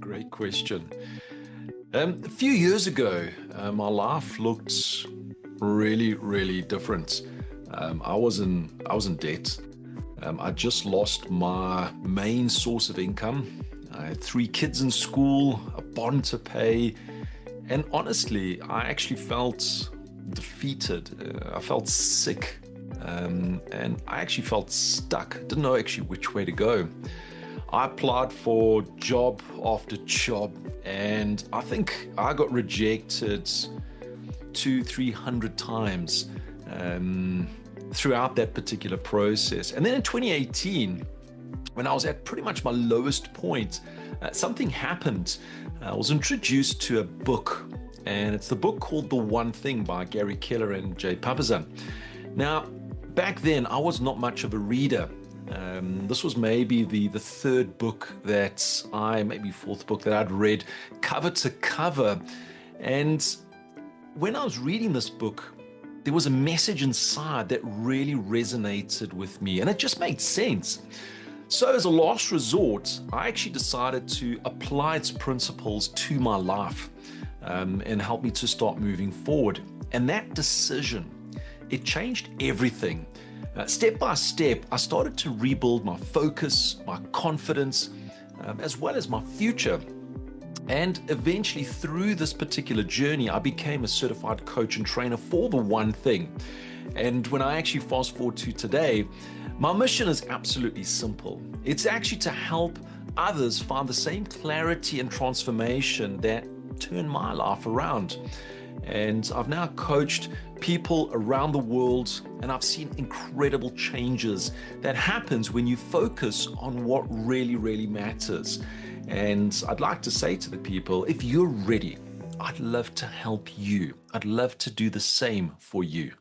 Great question. A few years ago, my life looked really, really different. I was in debt. I just lost my main source of income. I had three kids in school, a bond to pay, and honestly, I actually felt defeated. I felt sick, and I actually felt stuck. Didn't know actually which way to go. I applied for job after job, and I think I got rejected 300 times throughout that particular process. And then in 2018, when I was at pretty much my lowest point, something happened. I was introduced to a book, and it's the book called The One Thing by Gary Keller and Papasan. Now, back then, I was not much of a reader. This was maybe the third book maybe fourth book that I'd read cover to cover. And when I was reading this book, there was a message inside that really resonated with me, and it just made sense. So as a last resort, I actually decided to apply its principles to my life and help me to start moving forward. And that decision, it changed everything. Step by step, I started to rebuild my focus, my confidence, as well as my future. And eventually, through this particular journey, I became a certified coach and trainer for The One Thing. And when I actually fast forward to today, my mission is absolutely simple. It's actually to help others find the same clarity and transformation that turned my life around. And I've now coached people around the world, and I've seen incredible changes that happens when you focus on what really, really matters. And I'd like to say to the people, if you're ready, I'd love to help you. I'd love to do the same for you.